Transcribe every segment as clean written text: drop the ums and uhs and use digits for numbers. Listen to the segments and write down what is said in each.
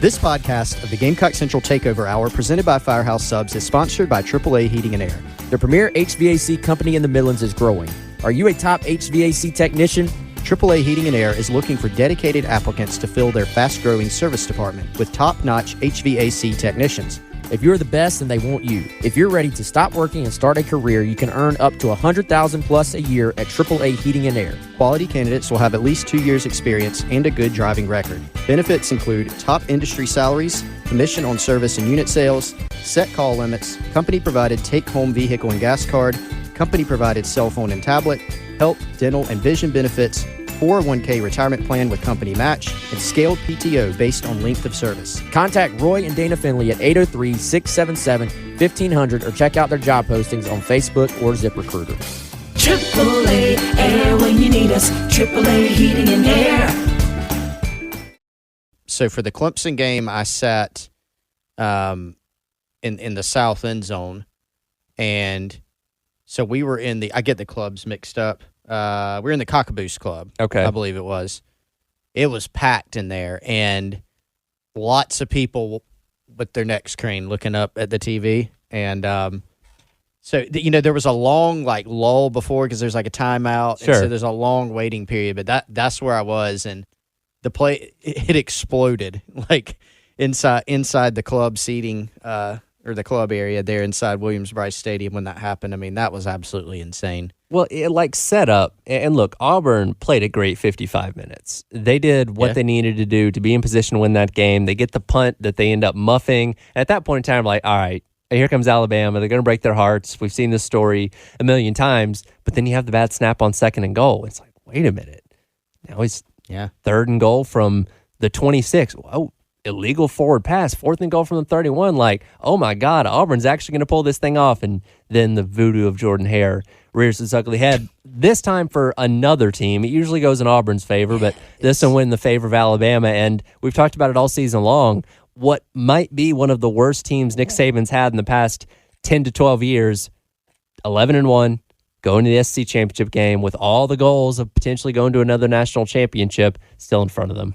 This podcast of the Gamecock Central Takeover Hour presented by Firehouse Subs is sponsored by AAA Heating and Air. The premier HVAC company in the Midlands is growing. Are you a top HVAC technician? AAA Heating and Air is looking for dedicated applicants to fill their fast-growing service department with top-notch HVAC technicians. If you're the best, then they want you. If you're ready to stop working and start a career, you can earn up to $100,000 plus a year at AAA Heating and Air. Quality candidates will have at least 2 years experience and a good driving record. Benefits include top industry salaries, commission on service and unit sales, set call limits, company-provided take-home vehicle and gas card, company-provided cell phone and tablet, health, dental, and vision benefits, 401k retirement plan with company match, and scaled PTO based on length of service. Contact Roy and Dana Finley at 803-677-1500 or check out their job postings on Facebook or ZipRecruiter. AAA Air when you need us. AAA Heating and Air. So for the Clemson game, I sat in the south end zone, and so we were in the – I get the clubs mixed up. We're in the Cockaboose Club. Okay. I believe it was. It was packed in there, and lots of people with their necks craned looking up at the TV. And so, there was a long, lull before because there's, a timeout. Sure. And so there's a long waiting period. But that's where I was, and the play, it exploded, inside the club seating or the club area there inside Williams-Brice Stadium when that happened. I mean, that was absolutely insane. Well, it set up, and look, Auburn played a great 55 minutes. They did what they needed to do to be in position to win that game. They get the punt that they end up muffing. At that point in time, all right, here comes Alabama. They're going to break their hearts. We've seen this story a million times, but then you have the bad snap on 2nd and goal. It's like, wait a minute. Now he's 3rd and goal from the 26. Oh, illegal forward pass, 4th and goal from the 31. Oh my God, Auburn's actually going to pull this thing off. And then the voodoo of Jordan Hare rears its ugly head. This time for another team. It usually goes in Auburn's favor, but this one went in the favor of Alabama. And we've talked about it all season long. What might be one of the worst teams Nick Saban's had in the past 10 to 12 years, 11-1, going to the SEC championship game with all the goals of potentially going to another national championship still in front of them.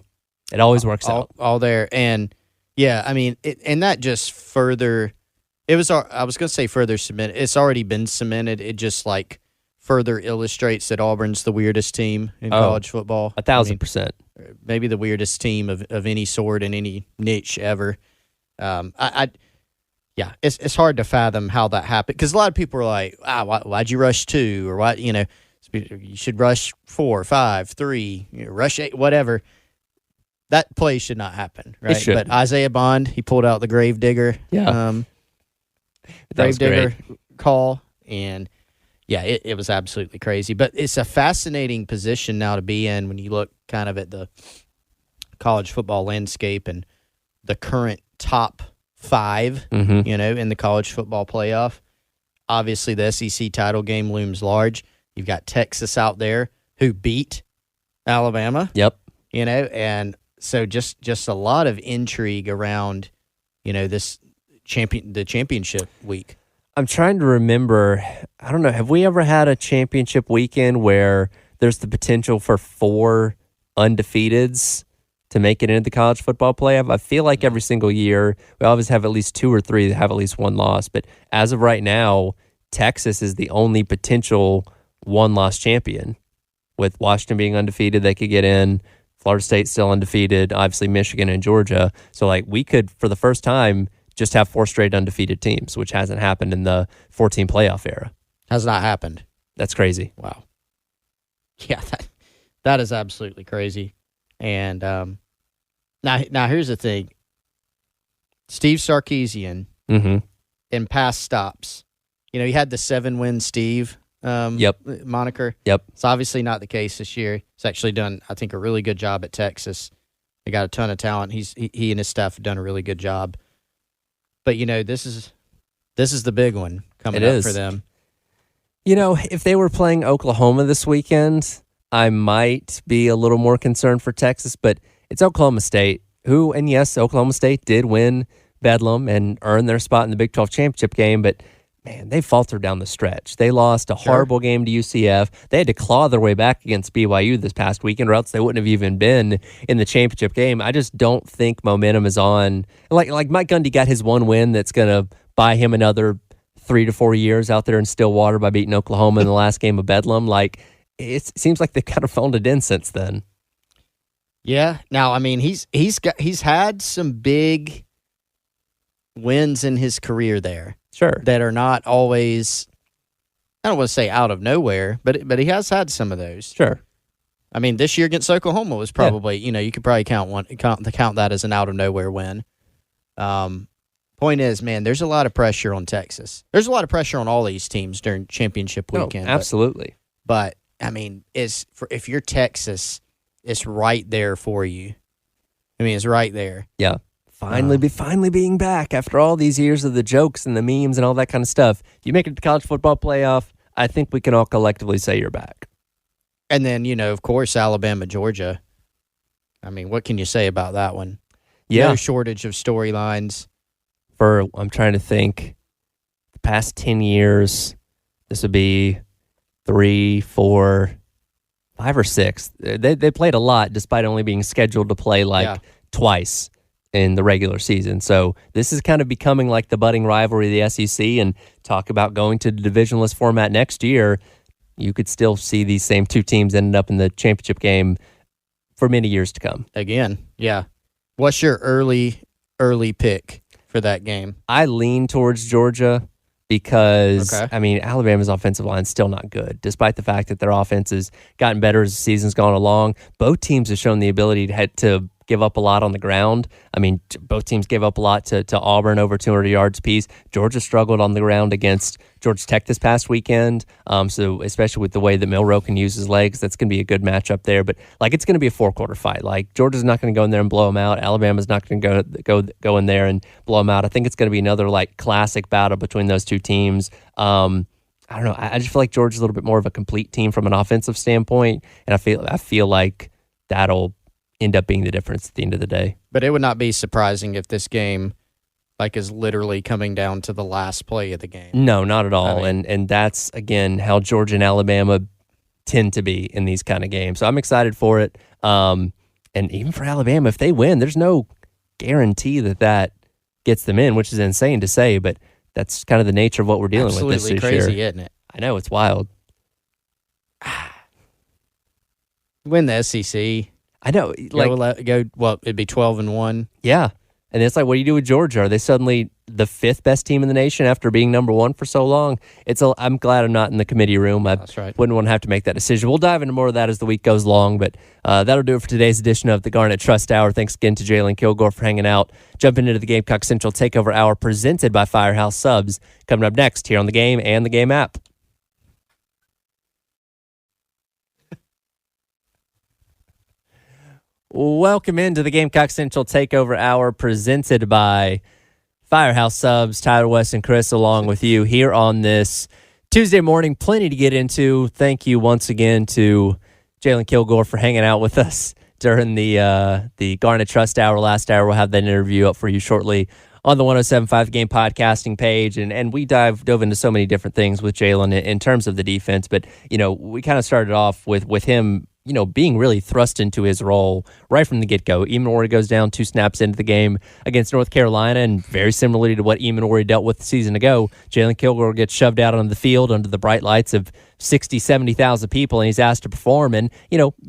It always works out. All there. And, I mean, and that just further – I was going to say further cemented. It's already been cemented. It just, further illustrates that Auburn's the weirdest team in college football. 1,000%. Maybe the weirdest team of any sort in any niche ever. It's hard to fathom how that happened because a lot of people are like, why'd you rush 2? Or why, you should rush 4, 5, 3, rush 8, whatever. That play should not happen, right? But Isaiah Bond, he pulled out the gravedigger, gravedigger call, and it was absolutely crazy. But it's a fascinating position now to be in when you look kind of at the college football landscape and the current top 5, in the college football playoff. Obviously, the SEC title game looms large. You've got Texas out there who beat Alabama. Yep. And so just a lot of intrigue around, the championship week. I'm trying to remember, I don't know, have we ever had a championship weekend where there's the potential for 4 undefeateds to make it into the college football playoff? I feel like every single year we always have at least 2 or 3 that have at least 1 loss. But as of right now, Texas is the only potential 1-loss champion. With Washington being undefeated, they could get in. Florida State still undefeated. Obviously, Michigan and Georgia. So, we could, for the first time, just have 4 straight undefeated teams, which hasn't happened in the 14 playoff era. Has not happened. That's crazy. Wow. Yeah, that is absolutely crazy. And now here's the thing. Steve Sarkisian, in past stops, he had the 7-win Steve moniker. Yep. It's obviously not the case this year. He's actually done, I think, a really good job at Texas. They got a ton of talent. He and his staff have done a really good job. But this is the big one coming up for them. If they were playing Oklahoma this weekend, I might be a little more concerned for Texas, but it's Oklahoma State, and yes, Oklahoma State did win Bedlam and earn their spot in the Big 12 championship game, but man, they faltered down the stretch. They lost a horrible game to UCF. They had to claw their way back against BYU this past weekend, or else they wouldn't have even been in the championship game. I just don't think momentum is on. Like Mike Gundy got his one win that's going to buy him another 3 to 4 years out there in Stillwater by beating Oklahoma in the last game of Bedlam. Like, it seems like they've kind of phoned it in since then. Yeah. Now, I mean, he's had some big wins in his career there. Sure. That are not always, I don't want to say out of nowhere, but he has had some of those. Sure. I mean, this year against Oklahoma was probably, you could probably count that as an out of nowhere win. Point is, man, there's a lot of pressure on Texas. There's a lot of pressure on all these teams during championship weekend. Absolutely. But I mean, if you're Texas, it's right there for you. I mean, it's right there. Yeah. Finally being back after all these years of the jokes and the memes and all that kind of stuff. If you make it to the college football playoff, I think we can all collectively say you're back. And then, of course, Alabama, Georgia. I mean, what can you say about that one? Yeah. No shortage of storylines. I'm trying to think, the past 10 years, this would be 3, 4, 5 or 6. They played a lot despite only being scheduled to play twice in the regular season. So this is kind of becoming like the budding rivalry of the SEC, and talk about going to the divisionless format next year. You could still see these same two teams ended up in the championship game for many years to come. Again, yeah. What's your early pick for that game? I lean towards Georgia because, I mean, Alabama's offensive line is still not good, despite the fact that their offense has gotten better as the season's gone along. Both teams have shown the ability to give up a lot on the ground. I mean, both teams gave up a lot to Auburn, over 200 yards apiece. Georgia struggled on the ground against Georgia Tech this past weekend. So especially with the way that Milroe can use his legs, that's going to be a good matchup there. But it's going to be a 4-quarter fight. Georgia's not going to go in there and blow them out. Alabama's not going to go in there and blow them out. I think it's going to be another classic battle between those two teams. I don't know. I just feel like Georgia's a little bit more of a complete team from an offensive standpoint, and I feel like that'll end up being the difference at the end of the day. But it would not be surprising if this game is literally coming down to the last play of the game. No, not at all. And that's, again, how Georgia and Alabama tend to be in these kind of games. So I'm excited for it. And even for Alabama, if they win, there's no guarantee that gets them in, which is insane to say, but that's kind of the nature of what we're dealing with this year. Absolutely crazy, isn't it? I know, it's wild. Win the SEC. I know. It'd be 12-1. Yeah. And it's what do you do with Georgia? Are they suddenly the 5th best team in the nation after being number 1 for so long? I'm glad I'm not in the committee room. That's right. Wouldn't want to have to make that decision. We'll dive into more of that as the week goes along, but that'll do it for today's edition of the Garnet Trust Hour. Thanks again to Jalen Kilgore for hanging out. Jumping into the Gamecock Central Takeover Hour presented by Firehouse Subs. Coming up next here on the Game and the Game app. Welcome into the Gamecock Central Takeover Hour presented by Firehouse Subs. Tyler, West, and Chris along with you here on this Tuesday morning. Plenty to get into. Thank you once again to Jalen Kilgore for hanging out with us during the Garnet Trust Hour. Last hour, we'll have that interview up for you shortly on the 107.5 Game podcasting page. And we dove into so many different things with Jalen in terms of the defense. But, we kind of started off with him being really thrust into his role right from the get-go. Eamon goes down 2 snaps into the game against North Carolina, and very similarly to what Eamon dealt with the season ago, Jalen Kilgore gets shoved out on the field under the bright lights of 60, 70,000 people, and he's asked to perform. And,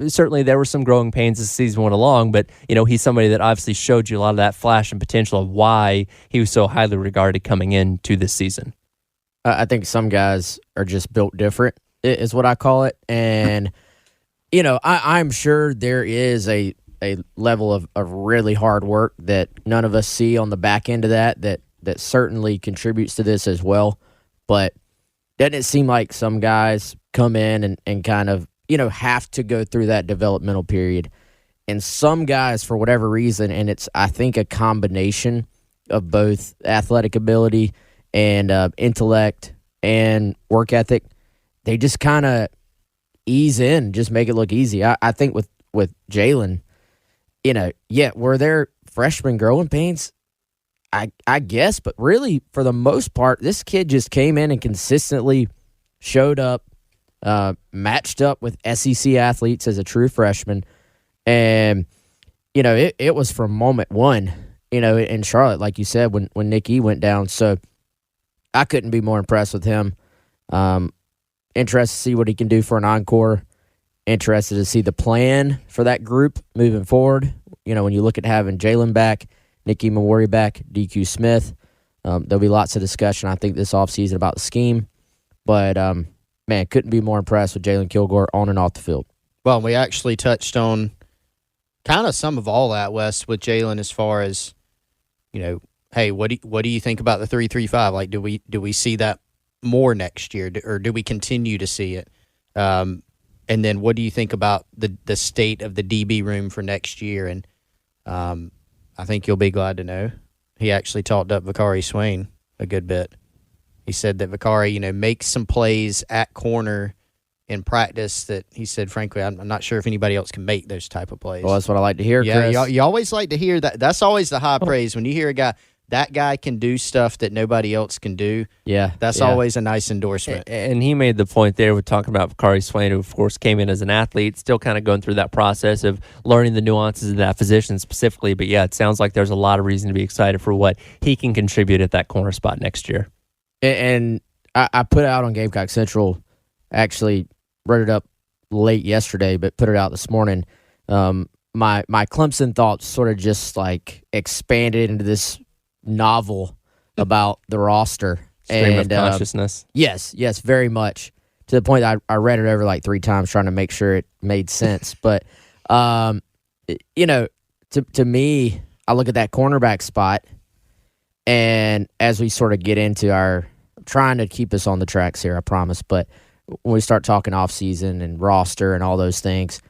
certainly there were some growing pains as the season went along, but, he's somebody that obviously showed you a lot of that flash and potential of why he was so highly regarded coming into this season. I think some guys are just built different, is what I call it. And I'm sure there is a level of really hard work that none of us see on the back end of that certainly contributes to this as well. But doesn't it seem like some guys come in and kind of, have to go through that developmental period? And some guys, for whatever reason, and it's, I think, a combination of both athletic ability and intellect and work ethic, they just kind of ease in, just make it look easy. I think with Jalen, were there freshman growing pains? I guess, but really for the most part, this kid just came in and consistently showed up, matched up with SEC athletes as a true freshman, and it was from moment one. In Charlotte, like you said, when Nick E went down. So I couldn't be more impressed with him. Interested to see what he can do for an encore. Interested to see the plan for that group moving forward. When you look at having Jalen back, Nicky Mawarri back, DQ Smith, there'll be lots of discussion, I think, this offseason about the scheme. But, man, couldn't be more impressed with Jalen Kilgore on and off the field. Well, we actually touched on kind of some of all that, Wes, with Jalen as far as, hey, what do you think about the 3-3-5? Like, do we see that more next year, or do we continue to see it? And then what do you think about the state of the DB room for next year? And I think you'll be glad to know he actually talked up Vakari Swain a good bit. He said that Vakari, makes some plays at corner in practice that he said, frankly, I'm not sure if anybody else can make those type of plays. Well, that's what I like to hear, yeah, Chris. you always like to hear that. That's always the high praise when you hear a guy. That guy can do stuff that nobody else can do. Yeah. That's always a nice endorsement. And he made the point there with talking about Vakari Swain, who, of course, came in as an athlete, still kind of going through that process of learning the nuances of that position specifically. But, yeah, it sounds like there's a lot of reason to be excited for what he can contribute at that corner spot next year. And I put it out on Gamecock Central, actually wrote it up late yesterday, but put it out this morning. My Clemson thoughts sort of just, expanded into this novel about the roster. Stream of consciousness. Yes, very much. To the point that I read it over 3 times trying to make sure it made sense. But, to me, I look at that cornerback spot, and as we sort of get into our trying to keep us on the tracks here, I promise, but when we start talking offseason and roster and all those things,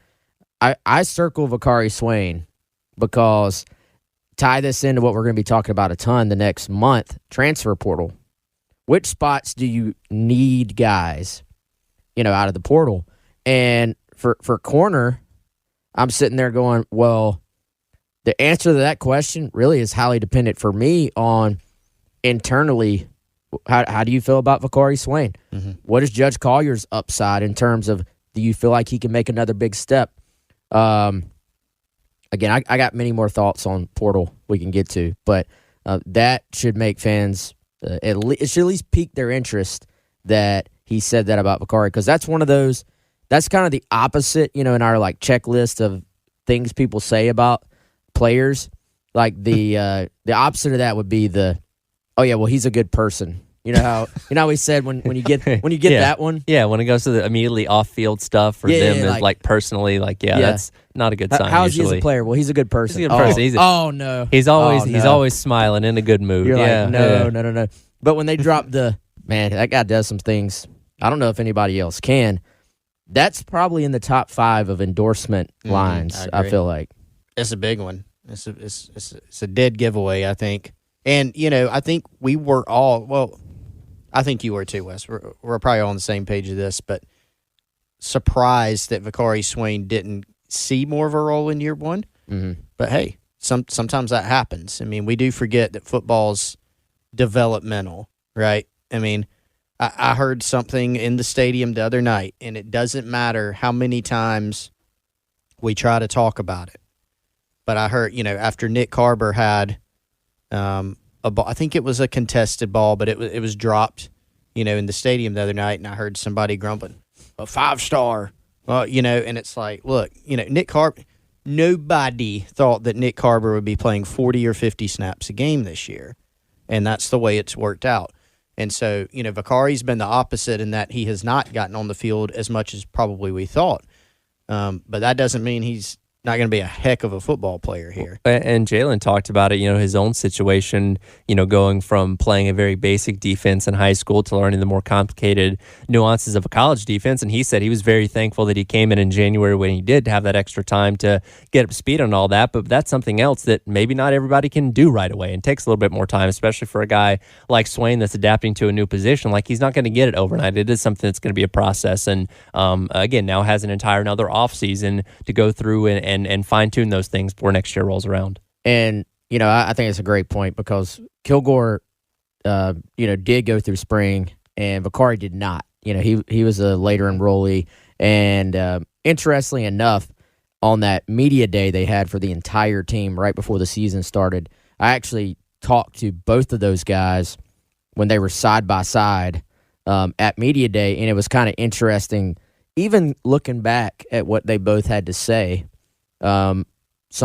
I circle Vakari Swain because – tie this into what we're going to be talking about a ton the next month, transfer portal. Which spots do you need guys, out of the portal? And for corner, I'm sitting there going, well, the answer to that question really is highly dependent for me on internally, how do you feel about Vakari Swain? Mm-hmm. What is Judge Collier's upside in terms of, do you feel like he can make another big step? Again, I got many more thoughts on portal we can get to, but that should make fans it should at least pique their interest that he said that about Vakari, because that's one of those. That's kind of the opposite, in our checklist of things people say about players. The opposite of that would be oh yeah, well, he's a good person. How we said when you get yeah. that one. Yeah, when it goes to the immediately off-field stuff for them, personally, that's not a good sign. How is usually. he as a player? Well, he's a good person. He's a good person. Oh no, he's always smiling, in a good mood. You're no. But when they drop man, that guy does some things I don't know if anybody else can. That's probably in the top 5 of endorsement lines. I feel like it's a big one. It's a dead giveaway, I think. And I think we were all I think you were too, Wes. We're probably all on the same page of this, but surprised that Vakari Swain didn't see more of a role in year one. Mm-hmm. But hey, sometimes that happens. I mean, we do forget that football's developmental, right? I mean, I heard something in the stadium the other night, and it doesn't matter how many times we try to talk about it. But I heard, after Nick Carber had a ball, I think it was a contested ball, but it was dropped, in the stadium the other night, and I heard somebody grumbling, a 5-star. Well, and it's like, look, Nick Carber, nobody thought that Nick Carber would be playing 40 or 50 snaps a game this year, and that's the way it's worked out. And so, Vakari's been the opposite in that he has not gotten on the field as much as probably we thought. But that doesn't mean he's not going to be a heck of a football player here. And Jalen talked about it, his own situation, going from playing a very basic defense in high school to learning the more complicated nuances of a college defense. And he said he was very thankful that he came in January when he did have that extra time to get up to speed on all that. But that's something else that maybe not everybody can do right away and takes a little bit more time, especially for a guy like Swain that's adapting to a new position. Like, he's not going to get it overnight. It is something that's going to be a process. And again, now has another offseason to go through and fine-tune those things before next year rolls around. And I think it's a great point because Kilgore, did go through spring and Vicari did not. He was a later enrollee. And interestingly enough, on that media day they had for the entire team right before the season started, I actually talked to both of those guys when they were side by side at media day, and it was kind of interesting, even looking back at what they both had to say. Some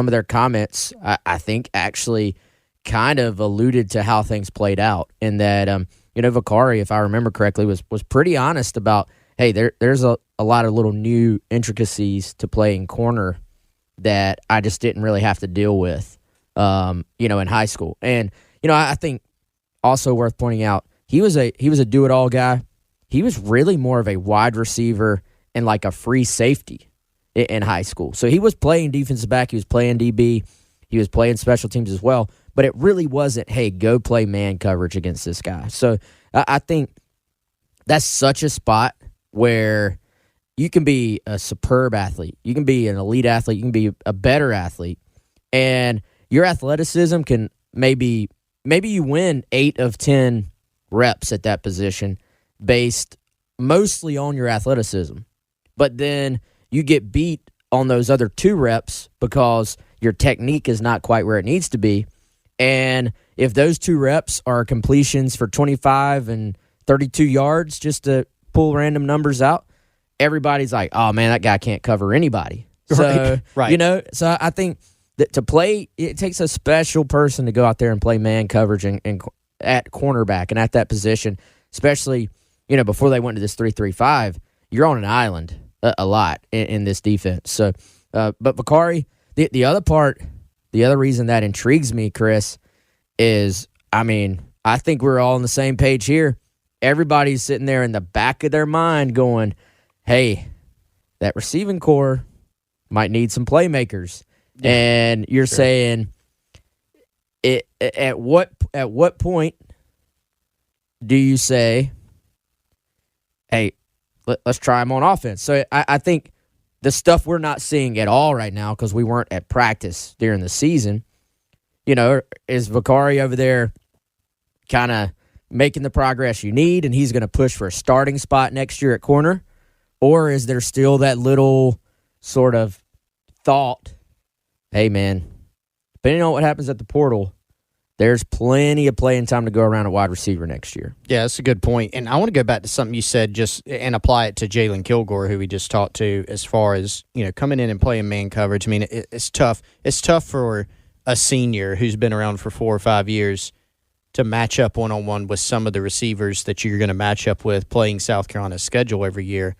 of their comments, I think, actually kind of alluded to how things played out, in that, Vicari, if I remember correctly, was pretty honest about, hey, there's a lot of little new intricacies to playing corner that I just didn't really have to deal with, in high school. And, I think also worth pointing out, he was a do-it-all guy. He was really more of a wide receiver and like a free safety in high school. So he was playing defensive back, he was playing DB, he was playing special teams as well, but it really wasn't, hey, go play man coverage against this guy. So I think that's such a spot where you can be a superb athlete, you can be an elite athlete, you can be a better athlete, and your athleticism can maybe you win 8 of 10 reps at that position based mostly on your athleticism. But then you get beat on those other 2 reps because your technique is not quite where it needs to be. And if those 2 reps are completions for 25 and 32 yards, just to pull random numbers out, everybody's like, oh, man, that guy can't cover anybody. So, right. So I think that to play, it takes a special person to go out there and play man coverage and at cornerback and at that position, especially, before they went to this 3-3-5, you're on an island a lot in this defense. So, but Vicari, the other reason that intrigues me, Chris, is, I think we're all on the same page here. Everybody's sitting there in the back of their mind going, hey, that receiving core might need some playmakers. Yeah, and you're saying, at what point do you say, hey, let's try him on offense? So I think the stuff we're not seeing at all right now, because we weren't at practice during the season, is Vicari over there kind of making the progress you need and he's going to push for a starting spot next year at corner? Or is there still that little sort of thought, hey, man, depending on what happens at the portal, there's plenty of playing time to go around at wide receiver next year. Yeah, that's a good point. And I want to go back to something you said and apply it to Jalen Kilgore, who we just talked to, as far as, coming in and playing man coverage. It's tough. It's tough for a senior who's been around for 4 or 5 years to match up one-on-one with some of the receivers that you're going to match up with playing South Carolina's schedule every year.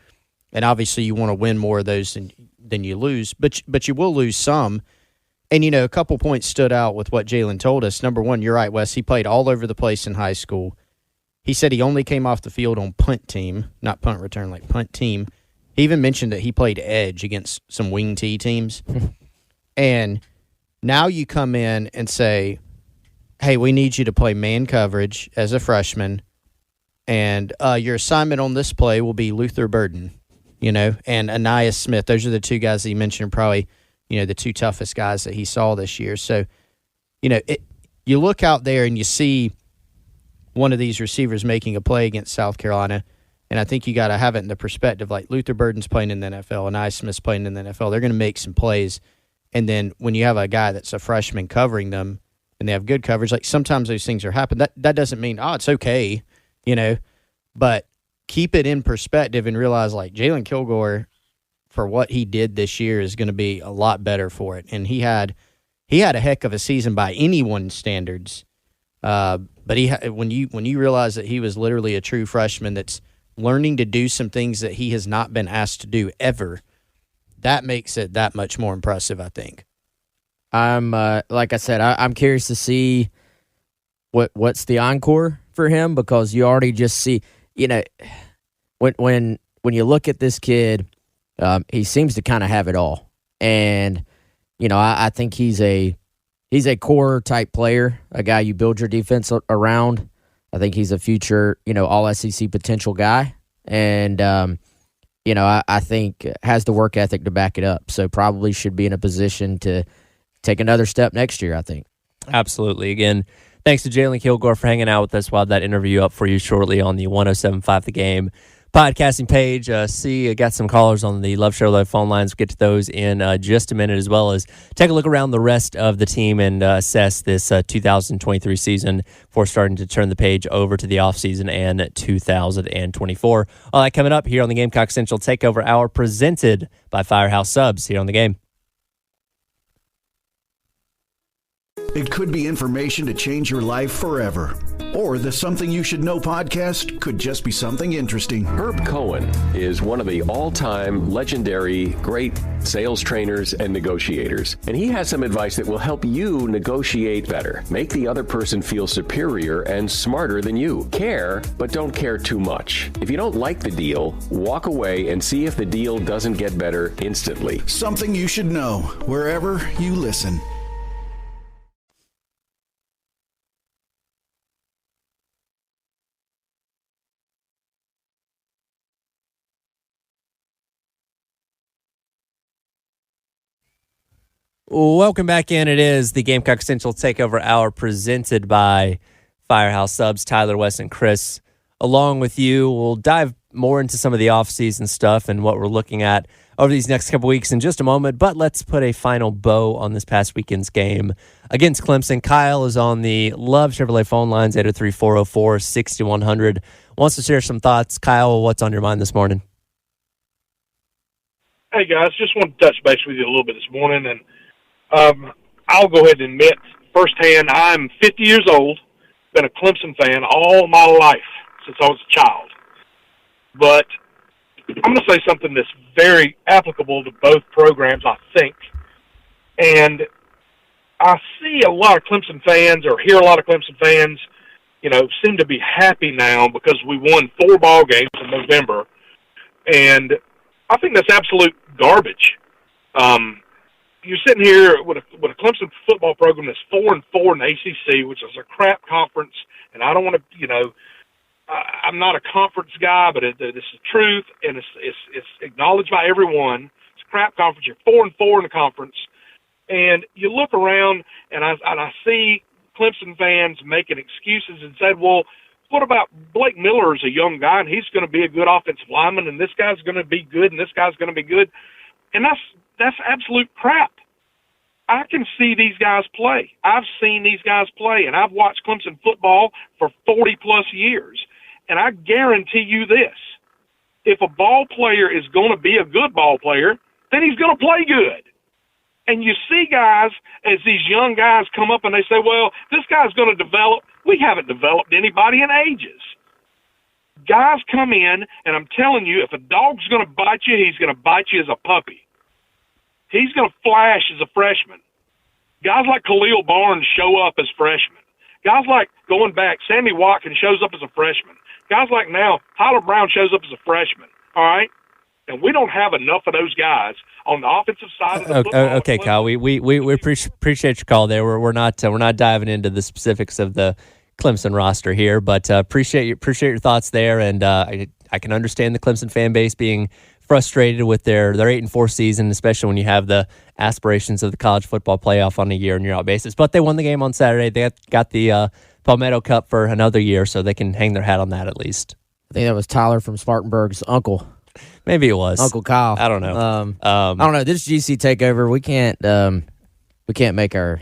And obviously you want to win more of those than you lose, but you will lose some. And, a couple points stood out with what Jalen told us. Number one, you're right, Wes. He played all over the place in high school. He said he only came off the field on punt team, not punt return, like punt team. He even mentioned that he played edge against some wing T teams. And now you come in and say, hey, we need you to play man coverage as a freshman, and your assignment on this play will be Luther Burden, and Anais Smith. Those are the 2 guys that he mentioned, probably, the 2 toughest guys that he saw this year. So, you look out there and you see one of these receivers making a play against South Carolina, and I think you got to have it in the perspective, like Luther Burden's playing in the NFL, Anais Smith's playing in the NFL. They're going to make some plays. And then when you have a guy that's a freshman covering them and they have good coverage, like sometimes those things are happening. That doesn't mean, it's okay, but keep it in perspective and realize, like, Jalen Kilgore, for what he did this year, is going to be a lot better for it. And he had a heck of a season by anyone's standards. But when you realize that he was literally a true freshman that's learning to do some things that he has not been asked to do ever, that makes it that much more impressive, I think. I'm like I said, I'm curious to see what's the encore for him, because you already just see, when you look at this kid, he seems to kind of have it all. And, I think he's a core type player, a guy you build your defense around. I think he's a future, all SEC potential guy. And, I think has the work ethic to back it up. So probably should be in a position to take another step next year, I think. Absolutely. Again, thanks to Jalen Kilgore for hanging out with us. We'll have that interview up for you shortly on the 107.5 The Game podcasting page. I got some callers on the Love Chevrolet phone lines. We'll get to those in just a minute, as well as take a look around the rest of the team and assess this 2023 season before starting to turn the page over to the offseason and 2024. All that coming up here on the Gamecock Central Takeover Hour, presented by Firehouse Subs here on the game. It could be information to change your life forever. Or the Something You Should Know podcast could just be something interesting. Herb Cohen is one of the all-time legendary great sales trainers and negotiators. And he has some advice that will help you negotiate better. Make the other person feel superior and smarter than you. Care, but don't care too much. If you don't like the deal, walk away and see if the deal doesn't get better instantly. Something You Should Know, wherever you listen. Welcome back in. It is the Gamecock Central Takeover Hour presented by Firehouse Subs. Tyler, Wes, and Chris along with you. We'll dive more into some of the off-season stuff and what we're looking at over these next couple weeks in just a moment, but let's put a final bow on this past weekend's game against Clemson. Kyle is on the Love Chevrolet phone lines, 803-404-6100. Wants to share some thoughts. Kyle, what's on your mind this morning? Hey, guys, just want to touch base with you a little bit this morning, and I'll go ahead and admit firsthand I'm 50 years old, been a Clemson fan all my life since I was a child. But I'm going to say something that's very applicable to both programs, I think. And I see a lot of Clemson fans, or hear a lot of Clemson fans, seem to be happy now because we won 4 ball games in November. And I think that's absolute garbage. You're sitting here with a Clemson football program that's 4-4 in the ACC, which is a crap conference, and I don't want to, I'm not a conference guy, but this is the truth, and it's acknowledged by everyone. It's a crap conference. You're 4-4 in the conference, and you look around, and I see Clemson fans making excuses and said, well, what about Blake Miller is a young guy, and he's going to be a good offensive lineman, and this guy's going to be good, and this guy's going to be good. And that's absolute crap. I can see these guys play. I've seen these guys play, and I've watched Clemson football for 40-plus years. And I guarantee you this. If a ball player is going to be a good ball player, then he's going to play good. And you see guys, as these young guys come up and they say, well, this guy's going to develop. We haven't developed anybody in ages. Guys come in, and I'm telling you, if a dog's going to bite you, he's going to bite you as a puppy. He's going to flash as a freshman. Guys like Khalil Barnes show up as freshmen. Guys like, going back, Sammy Watkins shows up as a freshman. Guys like now, Tyler Brown shows up as a freshman. All right? And we don't have enough of those guys on the offensive side of the football. Okay, Kyle, we appreciate your call there. We're not diving into the specifics of the Clemson roster here, but appreciate your thoughts there, and I can understand the Clemson fan base being frustrated with their 8-4 season, especially when you have the aspirations of the college football playoff on a year-in-year-out basis. But they won the game on Saturday. They got the Palmetto Cup for another year, so they can hang their hat on that at least. I think that was Tyler from Spartanburg's uncle. Maybe it was Uncle Kyle. I don't know. I don't know. This GC takeover, we can't make our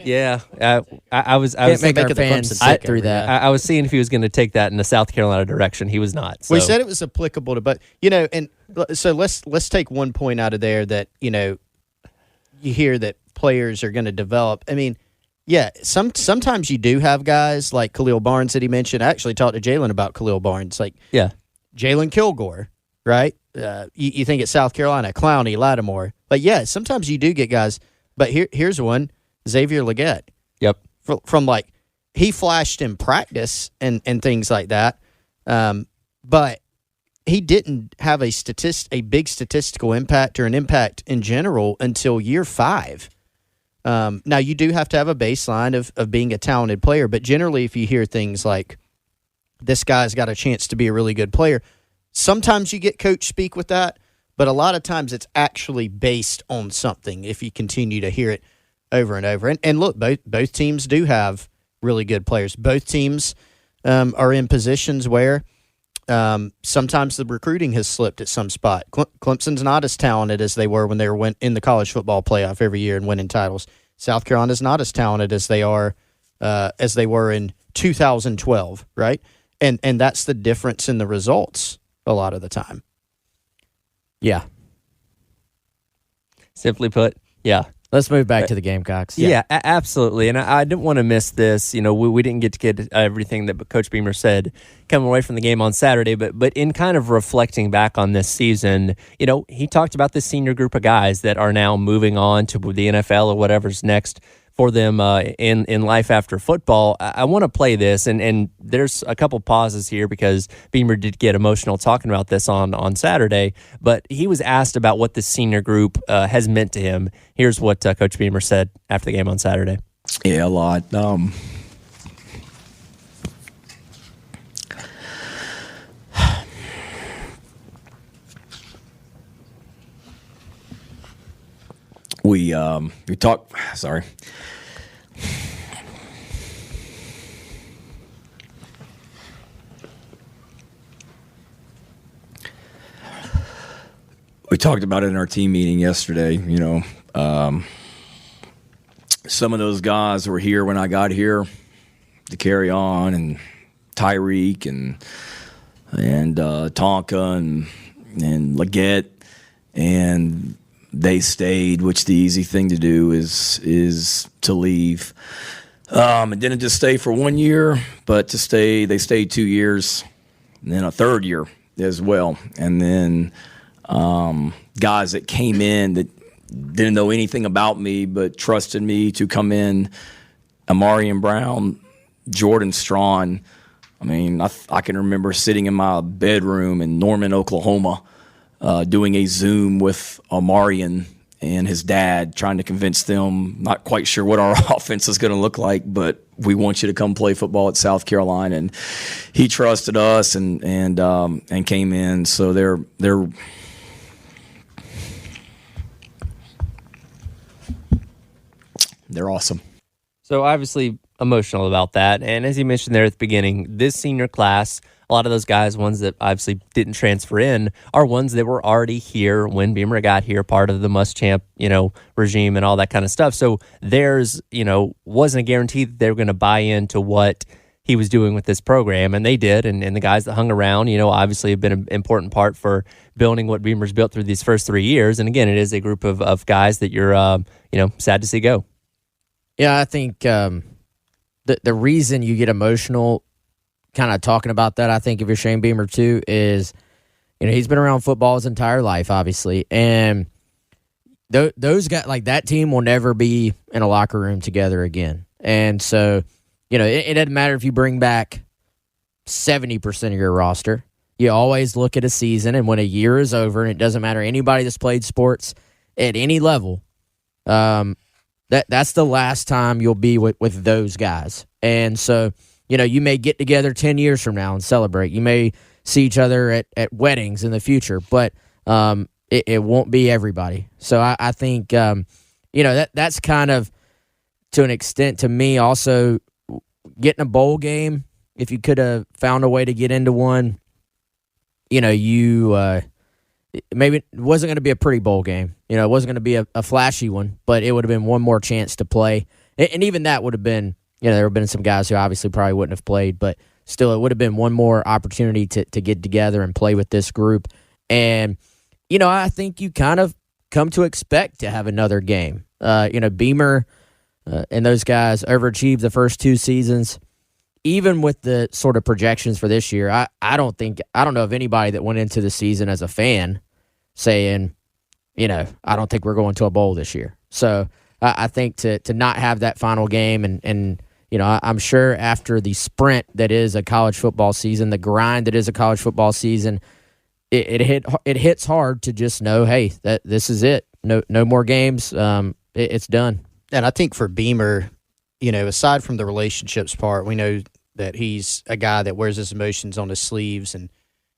I was make our the fans Clemson sit takeover, through that. I was seeing if he was going to take that in the South Carolina direction. He was not. So. We said it was applicable to, but and so let's take one point out of there that you hear that players are going to develop. I mean, yeah, sometimes you do have guys like Khalil Barnes that he mentioned. I actually talked to Jalen about Khalil Barnes, like Jalen Kilgore, right? You think it's South Carolina, Clowney, Lattimore, but yeah, sometimes you do get guys. But here's one, Xavier Leggett. Yep. From like, he flashed in practice and things like that, but he didn't have a big statistical impact or an impact in general until year 5. Now, you do have to have a baseline of being a talented player, but generally if you hear things like, this guy's got a chance to be a really good player, sometimes you get coach speak with that, but a lot of times it's actually based on something if you continue to hear it. over and over. And look, both teams do have really good players. Both teams are in positions where sometimes the recruiting has slipped at some spot. Clemson's not as talented as they were when they were in the college football playoff every year and winning titles. South Carolina's not as talented as they were in 2012, right? And that's the difference in the results a lot of the time. Yeah. Simply put, yeah. Let's move back to the Gamecocks. Yeah, absolutely. And I didn't want to miss this. You know, we didn't get to get everything that Coach Beamer said coming away from the game on Saturday, but in kind of reflecting back on this season, you know, he talked about this senior group of guys that are now moving on to the NFL or whatever's next for them in life after football. I want to play this, and there's a couple pauses here because Beamer did get emotional talking about this on Saturday, but he was asked about what this senior group has meant to him. Here's what Coach Beamer said after the game on Saturday. Yeah, a lot. We talked. Sorry. We talked about it in our team meeting yesterday. You know, some of those guys were here when I got here to carry on, and Tyreek and Tonka and Leggett, and they stayed, which the easy thing to do is to leave. It didn't just stay for 1 year, but they stayed 2 years, and then a third year as well. And then guys that came in that didn't know anything about me but trusted me to come in, Amarian Brown, Jordan Strawn. I mean, I can remember sitting in my bedroom in Norman, Oklahoma, doing a Zoom with Amarian and his dad, trying to convince them, not quite sure what our offense is going to look like, but we want you to come play football at South Carolina. And he trusted us and came in. So they're awesome. So obviously emotional about that. And as you mentioned there at the beginning, this senior class, a lot of those guys, ones that obviously didn't transfer in, are ones that were already here when Beamer got here, part of the Muschamp, regime and all that kind of stuff. So theirs, wasn't a guarantee that they were going to buy into what he was doing with this program, and they did. And the guys that hung around, obviously have been an important part for building what Beamer's built through these first 3 years. And again, it is a group of guys that you're, sad to see go. Yeah, I think the reason you get emotional kind of talking about that, I think, if you're Shane Beamer too, is, he's been around football his entire life, obviously. And those guys, like that team, will never be in a locker room together again. And so, it doesn't matter if you bring back 70% of your roster. You always look at a season, and when a year is over, and it doesn't matter anybody that's played sports at any level, that's the last time you'll be with those guys. And so, you may get together 10 years from now and celebrate. You may see each other at weddings in the future, but it won't be everybody. So I think, that's kind of, to an extent, to me, also getting a bowl game, if you could have found a way to get into one, maybe it wasn't going to be a pretty bowl game. It wasn't going to be a flashy one, but it would have been one more chance to play. And even that would have been, there would have been some guys who obviously probably wouldn't have played, but still it would have been one more opportunity to get together and play with this group. And, I think you kind of come to expect to have another game. Beamer and those guys overachieved the first 2 seasons. Even with the sort of projections for this year, I don't know of anybody that went into the season as a fan saying, I don't think we're going to a bowl this year. So I think to not have that final game and I'm sure after the sprint that is a college football season, the grind that is a college football season, it hits hard to just know, hey, that this is it. No more games. It's done. And I think for Beamer, aside from the relationships part, we know that he's a guy that wears his emotions on his sleeves and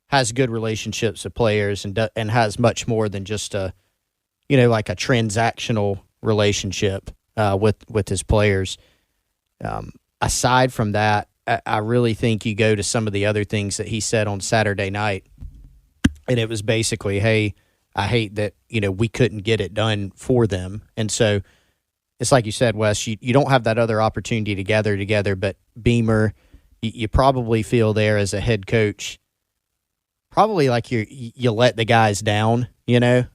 has good relationships with players and has much more than just like a transactional relationship with his players. Aside from that, I really think you go to some of the other things that he said on Saturday night, and it was basically, hey, I hate that, we couldn't get it done for them. And so it's like you said, Wes, you don't have that other opportunity to gather together, but Beamer, you probably feel there as a head coach, probably like you let the guys down, and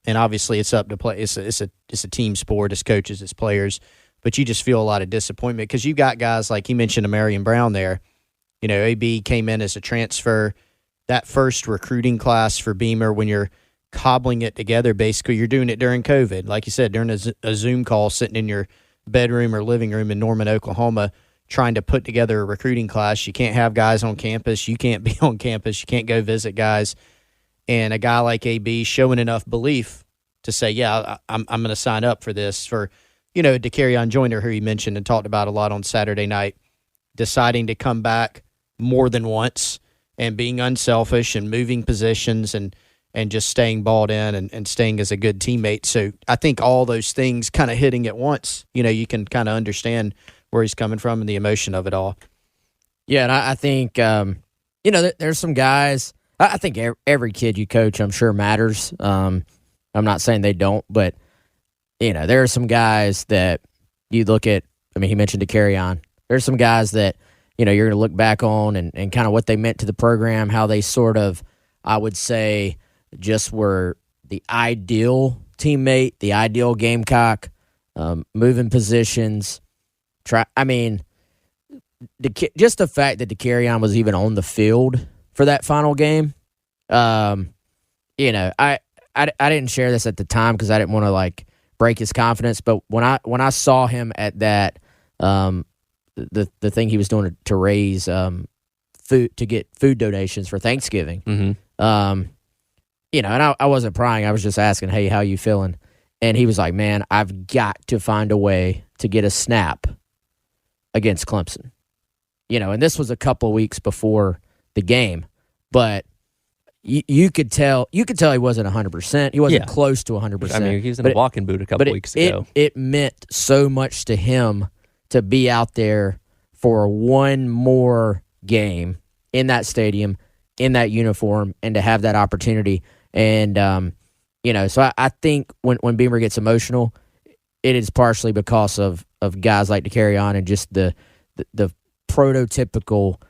obviously it's up to play. It's a team sport, as coaches, as players, but you just feel a lot of disappointment because you got guys like he mentioned, Marion Brown there. AB came in as a transfer. That first recruiting class for Beamer, when you're cobbling it together, basically you're doing it during COVID. Like you said, during a Zoom call, sitting in your bedroom or living room in Norman, Oklahoma, trying to put together a recruiting class. You can't have guys on campus. You can't be on campus. You can't go visit guys. And a guy like AB showing enough belief to say, yeah, I'm going to sign up for this. For, DeCarrion Joyner, who he mentioned and talked about a lot on Saturday night, deciding to come back more than once and being unselfish and moving positions and just staying balled in and staying as a good teammate. So I think all those things kind of hitting at once, you can kind of understand where he's coming from and the emotion of it all. Yeah, and I think, there's some guys, I think every kid you coach, I'm sure, matters. I'm not saying they don't, but, there are some guys that you look at, he mentioned DeCarrion. There's some guys that, you're going to look back on and kind of what they meant to the program, how they sort of, I would say, just were the ideal teammate, the ideal Gamecock, moving positions. Just the fact that DeCarrion was even on the field for that final game. I didn't share this at the time because I didn't want to break his confidence. But when I saw him at that, the thing he was doing to raise food, to get food donations for Thanksgiving. Mm-hmm. And I wasn't prying. I was just asking, hey, how you feeling? And he was like, man, I've got to find a way to get a snap against Clemson. And this was a couple of weeks before the game, but you could tell he wasn't 100%. He wasn't close to 100%. He was in a walking boot a couple weeks ago. It meant so much to him to be out there for one more game in that stadium, in that uniform, and to have that opportunity. And, so I think when Beamer gets emotional, it is partially because of guys like DeCarrion and just the prototypical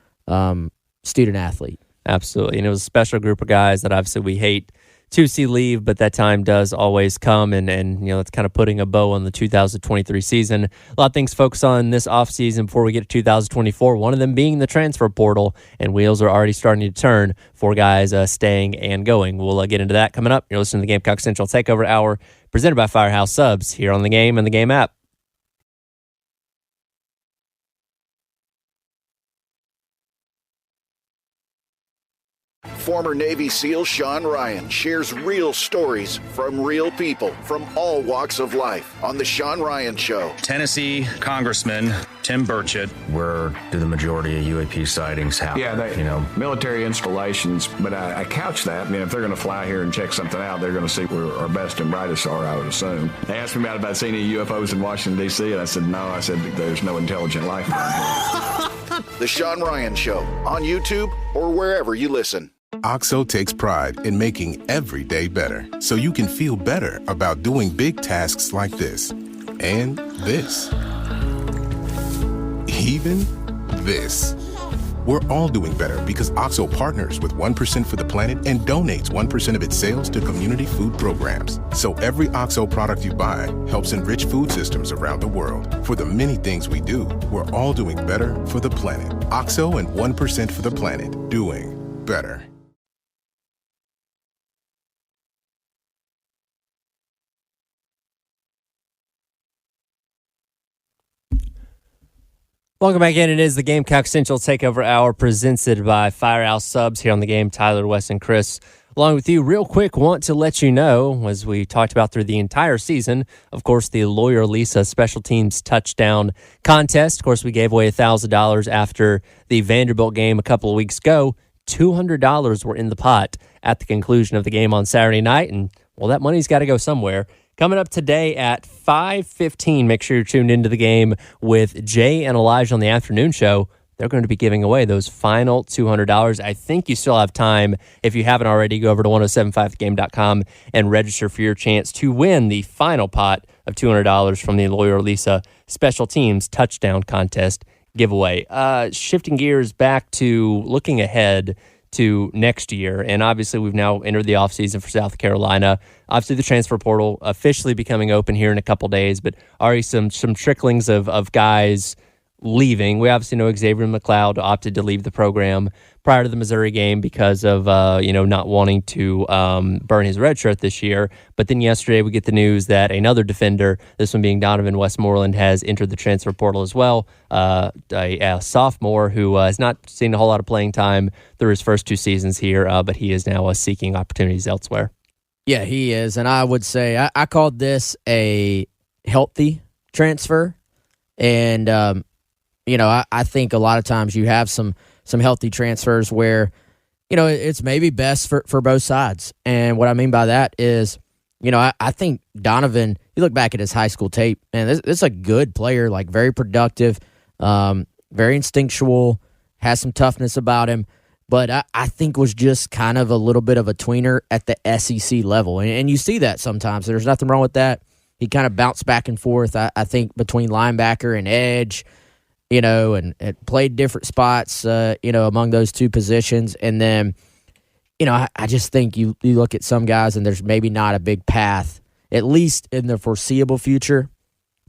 student athlete. Absolutely. And it was a special group of guys that obviously we hate to see leave, but that time does always come. And it's kind of putting a bow on the 2023 season. A lot of things to focus on this offseason before we get to 2024, one of them being the transfer portal, and wheels are already starting to turn for guys staying and going. We'll get into that coming up. You're listening to the Gamecock Central Takeover Hour, presented by Firehouse Subs here on the Game and the Game app. Former Navy SEAL Sean Ryan shares real stories from real people from all walks of life on The Sean Ryan Show. Tennessee Congressman Tim Burchett. Where do the majority of UAP sightings happen? Yeah, military installations, but I couch that. If they're going to fly here and check something out, they're going to see where our best and brightest are, I would assume. They asked me about seeing any UFOs in Washington, D.C., and I said, no. I said, there's no intelligent life around here. The Sean Ryan Show on YouTube or wherever you listen. OXO takes pride in making every day better, so you can feel better about doing big tasks like this, and this, even this. We're all doing better because OXO partners with 1% for the Planet and donates 1% of its sales to community food programs. So every OXO product you buy helps enrich food systems around the world. For the many things we do, we're all doing better for the planet. OXO and 1% for the Planet, doing better. Welcome back in. It is the Gamecock Central Takeover Hour presented by Firehouse Subs here on the Game. Tyler, Wes, and Chris along with you. Real quick, want to let you know, as we talked about through the entire season, of course, the Lawyer Lisa Special Teams Touchdown Contest. Of course, we gave away $1,000 after the Vanderbilt game a couple of weeks ago. $200 were in the pot at the conclusion of the game on Saturday night. And, well, that money's got to go somewhere. Coming up today at 5:15, make sure you're tuned into the game with Jay and Elijah on the afternoon show. They're going to be giving away those final $200. I think you still have time. If you haven't already, go over to 1075thegame.com and register for your chance to win the final pot of $200 from the Lawyer Lisa Special Teams Touchdown Contest giveaway. Shifting gears back to looking ahead to next year, and obviously we've now entered the offseason for South Carolina. Obviously the transfer portal officially becoming open here in a couple days, but already some tricklings of guys leaving. We obviously know Xavier McLeod opted to leave the program prior to the Missouri game because of not wanting to burn his red shirt this year. But then yesterday we get the news that another defender, this one being Donovan Westmoreland, has entered the transfer portal as well. A sophomore who has not seen a whole lot of playing time through his first 2 seasons here, but he is now seeking opportunities elsewhere. Yeah, he is. And I would say I called this a healthy transfer. And I think a lot of times you have some healthy transfers where, it's maybe best for both sides. And what I mean by that is, I think Donovan, you look back at his high school tape, man, this is a good player, like very productive, very instinctual, has some toughness about him, but I think was just kind of a little bit of a tweener at the SEC level. And you see that sometimes. There's nothing wrong with that. He kind of bounced back and forth, I think, between linebacker and edge, and played different spots, among those two positions. And then, I just think you look at some guys and there's maybe not a big path, at least in the foreseeable future,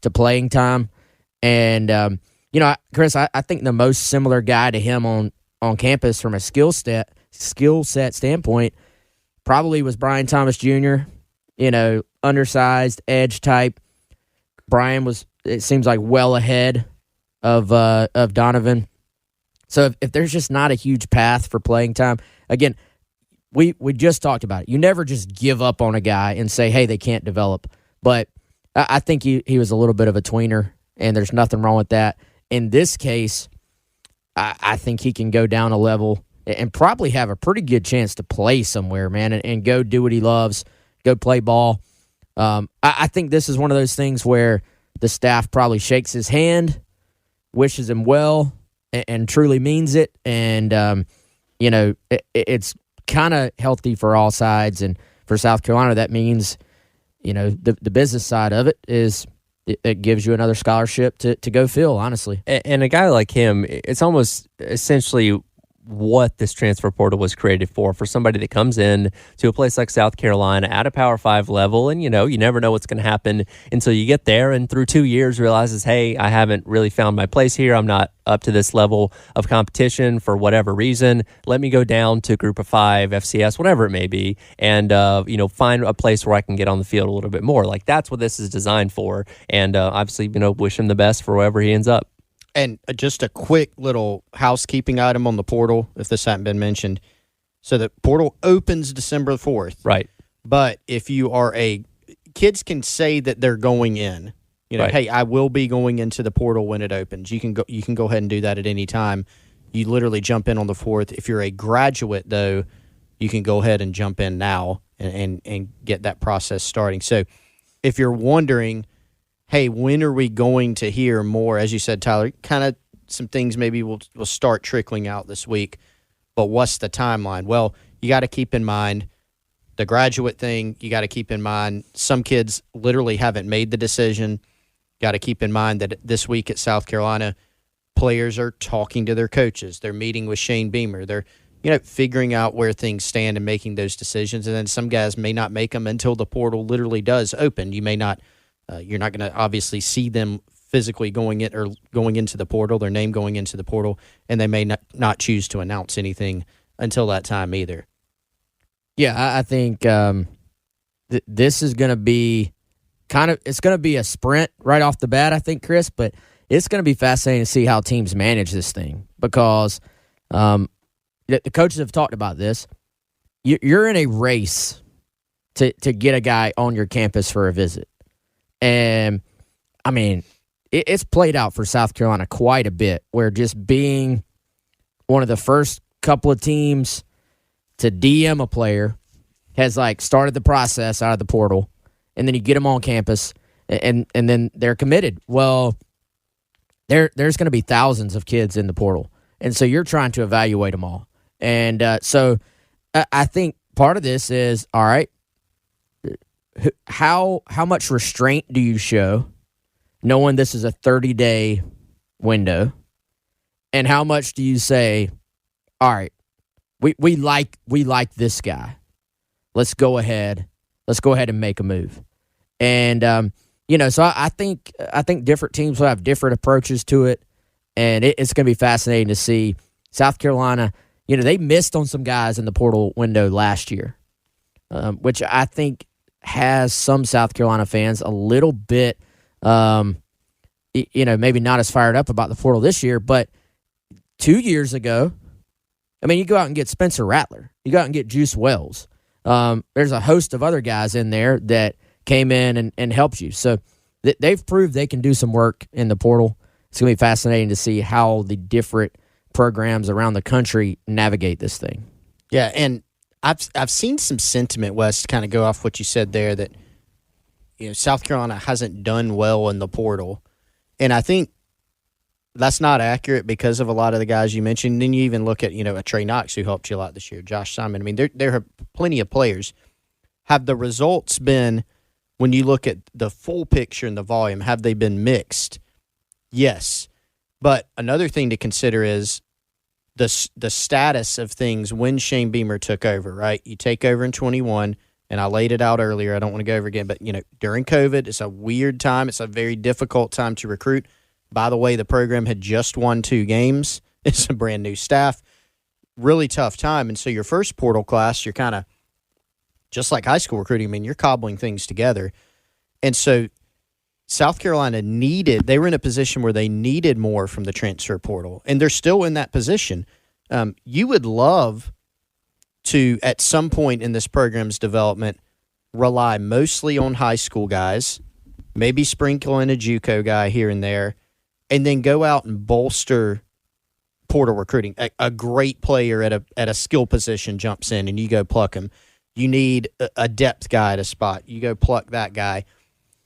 to playing time. And, Chris, I think the most similar guy to him on campus from a skill set standpoint probably was Brian Thomas Jr., undersized, edge type. Brian was, it seems like, well ahead of Donovan. So if there's just not a huge path for playing time, again, we just talked about it. You never just give up on a guy and say, hey, they can't develop. But I think he was a little bit of a tweener, and there's nothing wrong with that. In this case, I think he can go down a level and probably have a pretty good chance to play somewhere, man, and go do what he loves, go play ball. I think this is one of those things where the staff probably shakes his hand, wishes him well, and truly means it. And, it's kind of healthy for all sides. And for South Carolina, that means, the business side of it is it gives you another scholarship to go fill, honestly. And a guy like him, it's almost essentially what this transfer portal was created for somebody that comes in to a place like South Carolina at a Power 5 level, and you never know what's going to happen until you get there, and through 2 years realizes, hey, I haven't really found my place here. I'm not up to this level of competition for whatever reason. Let me go down to Group of 5, FCS, whatever it may be, and find a place where I can get on the field a little bit more. Like, that's what this is designed for, and obviously, wish him the best for wherever he ends up. And just a quick little housekeeping item on the portal, if this hadn't been mentioned. So the portal opens December 4th. Right. But if you are kids can say that they're going in. Right. Hey, I will be going into the portal when it opens. You can go ahead and do that at any time. You literally jump in on the 4th. If you're a graduate, though, you can go ahead and jump in now and get that process starting. So if you're wondering, hey, when are we going to hear more? As you said, Tyler, kind of some things maybe will start trickling out this week. But what's the timeline? Well, you got to keep in mind the graduate thing. You got to keep in mind some kids literally haven't made the decision. Got to keep in mind that this week at South Carolina, players are talking to their coaches. They're meeting with Shane Beamer. They're figuring out where things stand and making those decisions. And then some guys may not make them until the portal literally does open. You may not. You're not going to obviously see them physically going into the portal, their name going into the portal, and they may not choose to announce anything until that time either. Yeah, I think this is going to be it's going to be a sprint right off the bat, I think, Chris, but it's going to be fascinating to see how teams manage this thing because the coaches have talked about this. You're in a race to get a guy on your campus for a visit. And, I mean, it's played out for South Carolina quite a bit, where just being one of the first couple of teams to DM a player has, started the process out of the portal. and then you get them on campus, and then they're committed. Well, there's going to be thousands of kids in the portal, and so you're trying to evaluate them all. And so I think part of this is, all right, how much restraint do you show, knowing this is a 30-day window, and how much do you say, all right, we like this guy, let's go ahead and make a move. And so I think different teams will have different approaches to it, and it's going to be fascinating to see. South Carolina, they missed on some guys in the portal window last year, which I think has some South Carolina fans a little bit, maybe not as fired up about the portal this year. But 2 years ago, you go out and get Spencer Rattler. You go out and get Juice Wells. There's a host of other guys in there that came in and helped you. So they've proved they can do some work in the portal. It's going to be fascinating to see how the different programs around the country navigate this thing. Yeah, and I've seen some sentiment, Wes, to kind of go off what you said there, that South Carolina hasn't done well in the portal. And I think that's not accurate because of a lot of the guys you mentioned. Then you even look at, a Trey Knox who helped you a lot this year, Josh Simon. There are plenty of players. Have the results been, when you look at the full picture and the volume, have they been mixed? Yes. But another thing to consider is the status of things when Shane Beamer took over, right? You take over in 21, and I laid it out earlier. I don't want to go over again, but, during COVID, it's a weird time. It's a very difficult time to recruit. By the way, the program had just won 2 games. It's a brand new staff. Really tough time. And so your first portal class, you're kind of just like high school recruiting. You're cobbling things together. And so South Carolina they were in a position where they needed more from the transfer portal. And they're still in that position. You would love to, at some point in this program's development, rely mostly on high school guys, maybe sprinkle in a JUCO guy here and there, and then go out and bolster portal recruiting. A great player at a skill position jumps in, and you go pluck him. You need a depth guy at a spot. You go pluck that guy.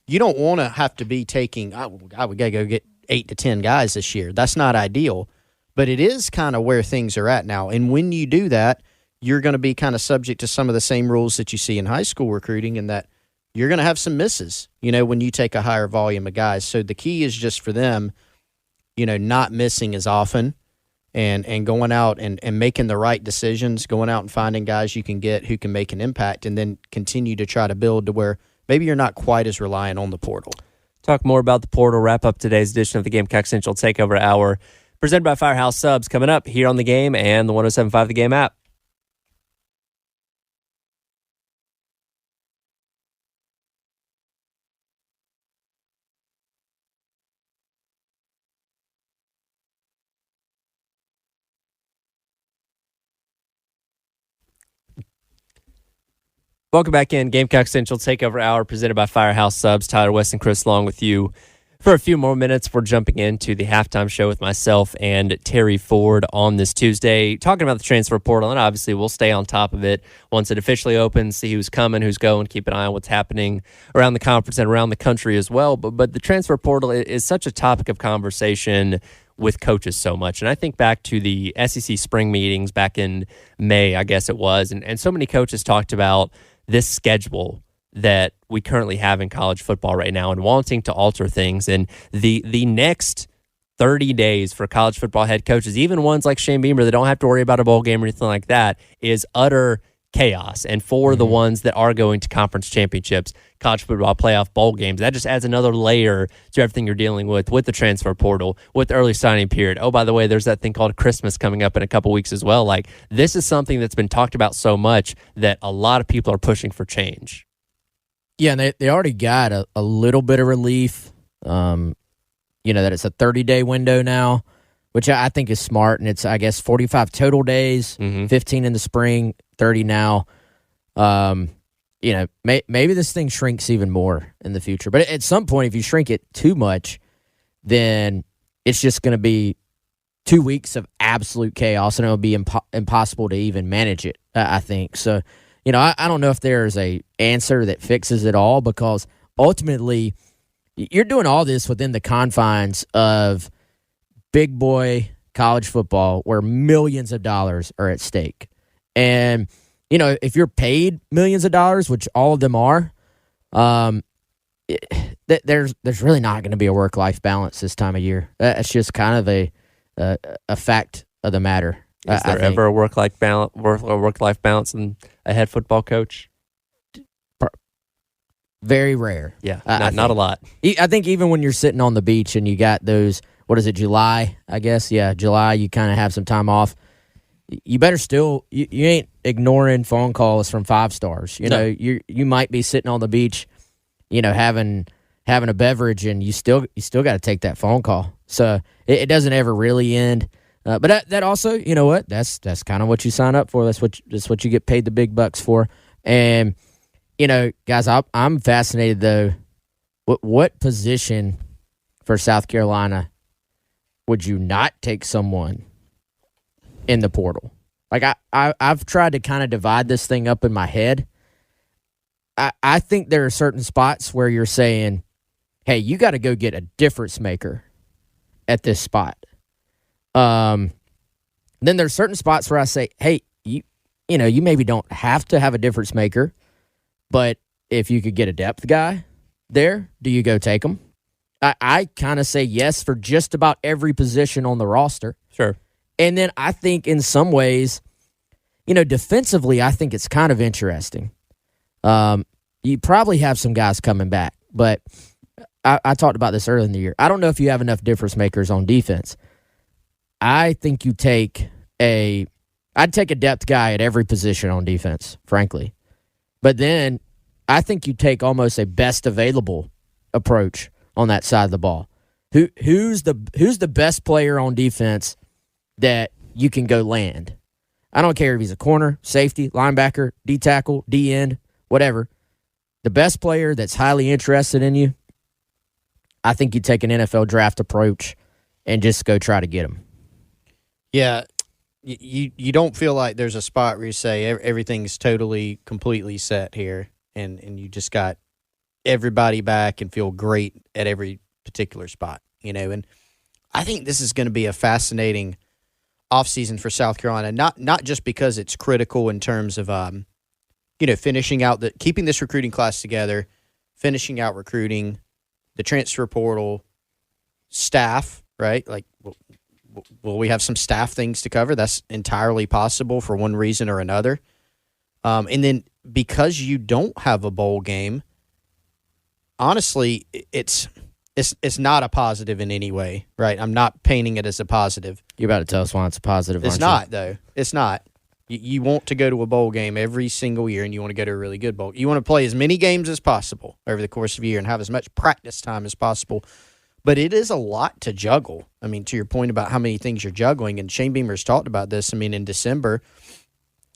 You don't want to have to be taking, we got to go get 8 to 10 guys this year. That's not ideal, but it is kind of where things are at now. And when you do that, you're going to be kind of subject to some of the same rules that you see in high school recruiting, in that you're going to have some misses, when you take a higher volume of guys. So the key is just for them, not missing as often and going out and making the right decisions, going out and finding guys you can get who can make an impact, and then continue to try to build to where maybe you're not quite as reliant on the portal. Talk more about the portal, wrap up today's edition of the Gamecock Central Takeover Hour, presented by Firehouse Subs, coming up here on The Game and the 107.5 The Game app. Welcome back in. Gamecock Central Takeover Hour, presented by Firehouse Subs. Tyler, West, and Chris along with you for a few more minutes. We're jumping into the halftime show with myself and Terry Ford on this Tuesday, talking about the transfer portal, and obviously we'll stay on top of it once it officially opens, see who's coming, who's going, keep an eye on what's happening around the conference and around the country as well. But the transfer portal is such a topic of conversation with coaches so much. And I think back to the SEC spring meetings back in May, I guess it was, and so many coaches talked about this schedule that we currently have in college football right now and wanting to alter things. And the next 30 days for college football head coaches, even ones like Shane Beamer that don't have to worry about a bowl game or anything like that, is utter chaos. And for the ones that are going to conference championships, college football playoff bowl games, that just adds another layer to everything you're dealing with the transfer portal, with the early signing period. Oh, by the way, there's that thing called Christmas coming up in a couple weeks as well. Like, this is something that's been talked about so much that a lot of people are pushing for change. Yeah, and they already got a little bit of relief, that it's a 30-day window now, which I think is smart. And it's, I guess, 45 total days, 15 in the spring, 30 now. Maybe this thing shrinks even more in the future. But at some point, if you shrink it too much, then it's just going to be 2 weeks of absolute chaos, and it'll be impossible to even manage it, I think. So, I don't know if there's a answer that fixes it all, because ultimately you're doing all this within the confines of big boy college football where millions of dollars are at stake. And, if you're paid millions of dollars, which all of them are, there's really not going to be a work-life balance this time of year. That's just kind of a fact of the matter. Is there ever a work-life balance in a head football coach? Very rare. Yeah, not a lot. I think even when you're sitting on the beach and you got those, what is it, July, I guess? Yeah, July, you kind of have some time off. You better still, you ain't ignoring phone calls from 5 stars. You might be sitting on the beach, having a beverage, and you still got to take that phone call. So it doesn't ever really end. But that also, you know what? That's kind of what you sign up for. That's what you get paid the big bucks for. And guys, I'm fascinated though. What position for South Carolina would you not take someone in the portal? Like I've tried to kind of divide this thing up in my head. I think there are certain spots where you're saying, hey, you got to go get a difference maker at this spot. Then there's certain spots where I say, hey, you maybe don't have to have a difference maker, but if you could get a depth guy there, do you go take him? I kind of say yes for just about every position on the roster. Sure. And then I think in some ways, defensively, I think it's kind of interesting. You probably have some guys coming back, but I talked about this earlier in the year. I don't know if you have enough difference makers on defense. I think I'd take a depth guy at every position on defense, frankly. But then I think you take almost a best available approach on that side of the ball. Who's the best player on defense that you can go land? I don't care if he's a corner, safety, linebacker, D tackle, D end, whatever. The best player that's highly interested in you, I think you take an NFL draft approach and just go try to get him. Yeah, you don't feel like there's a spot where you say everything's totally, completely set here, and you just got everybody back and feel great at every particular spot, And I think this is going to be a fascinating offseason for South Carolina, not just because it's critical in terms of finishing out keeping this recruiting class together, finishing out recruiting, the transfer portal, staff, right? Like, will we have some staff things to cover? That's entirely possible for one reason or another. And then because you don't have a bowl game, honestly, it's not a positive in any way, right? I'm not painting it as a positive. You're about to tell us why it's a positive, It's not, though. It's not. You want to go to a bowl game every single year, and you want to go to a really good bowl. You want to play as many games as possible over the course of a year and have as much practice time as possible. But it is a lot to juggle. I mean, to your point about how many things you're juggling, and Shane Beamer's talked about this. I mean, in December,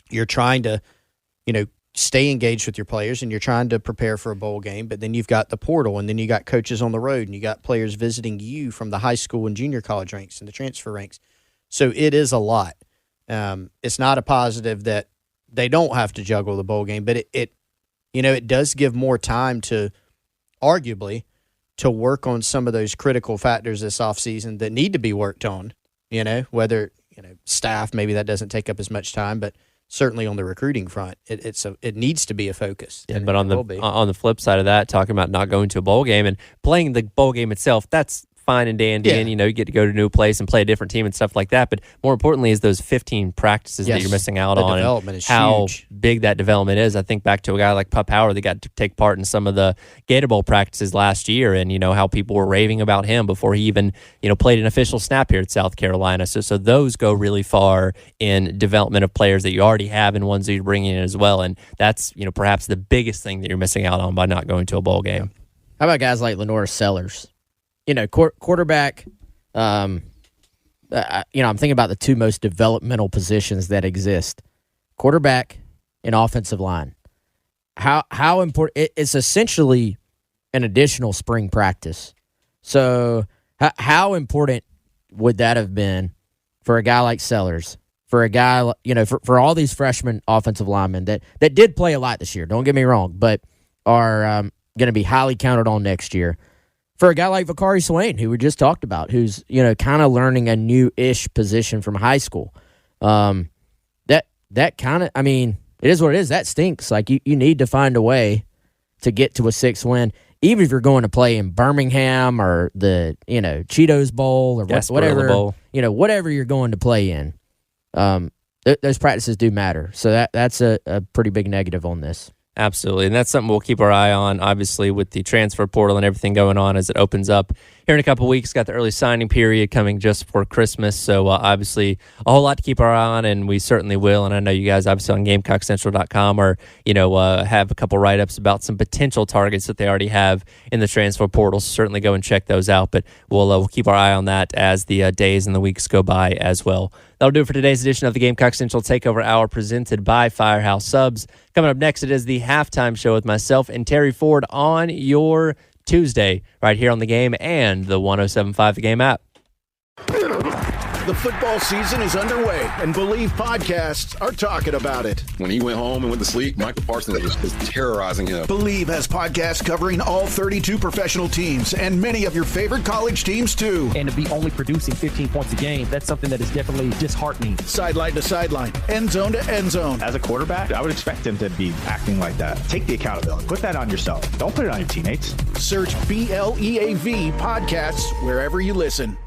you're trying to, stay engaged with your players, and you're trying to prepare for a bowl game, but then you've got the portal, and then you got coaches on the road, and you got players visiting you from the high school and junior college ranks and the transfer ranks. So it is a lot. It's not a positive that they don't have to juggle the bowl game, but it does give more time to, arguably, to work on some of those critical factors this offseason that need to be worked on, whether, staff, maybe that doesn't take up as much time, but certainly on the recruiting front, it needs to be a focus. Yeah, but on the flip side of that, talking about not going to a bowl game and playing the bowl game itself, that's fine and dandy, and you get to go to a new place and play a different team and stuff like that. But more importantly is those 15 practices that you're missing out on, development and is how huge. big that development is. I think back to a guy like Pup Howard that got to take part in some of the Gator Bowl practices last year, and how people were raving about him before he even played an official snap here at South Carolina. So those go really far in development of players that you already have and ones that you're bringing in as well. And that's perhaps the biggest thing that you're missing out on by not going to a bowl game. How about guys like Lenora Sellers? Quarterback, I'm thinking about the two most developmental positions that exist, quarterback and offensive line. How important, it's essentially an additional spring practice. So how important would that have been for a guy like Sellers, for a guy, for all these freshman offensive linemen that did play a lot this year, don't get me wrong, but are going to be highly counted on next year. For a guy like Vakari Swain, who we just talked about, who's, kind of learning a new-ish position from high school, that kind of, it is what it is. That stinks. Like, you need to find a way to get to a 6th win, even if you're going to play in Birmingham or the, Cheetos Bowl or whatever bowl. Whatever you're going to play in. Those practices do matter. So that's a pretty big negative on this. Absolutely, and that's something we'll keep our eye on, obviously, with the transfer portal and everything going on as it opens up here in a couple of weeks. Got the early signing period coming just before Christmas, so obviously a whole lot to keep our eye on, and we certainly will. And I know you guys, obviously, on GamecockCentral.com are, have a couple write-ups about some potential targets that they already have in the transfer portal, so certainly go and check those out. But we'll keep our eye on that as the days and the weeks go by as well. That'll do it for today's edition of the Gamecock Central Takeover Hour presented by Firehouse Subs. Coming up next, it is the halftime show with myself and Terry Ford on your Tuesday right here on The Game and the 107.5 The Game app. The football season is underway, and Believe podcasts are talking about it. When he went home and went to sleep, Michael Parsons was terrorizing him. Believe has podcasts covering all 32 professional teams and many of your favorite college teams, too. And to be only producing 15 points a game, that's something that is definitely disheartening. Sideline to sideline, end zone to end zone. As a quarterback, I would expect him to be acting like that. Take the accountability. Put that on yourself. Don't put it on your teammates. Search BLEAV podcasts wherever you listen.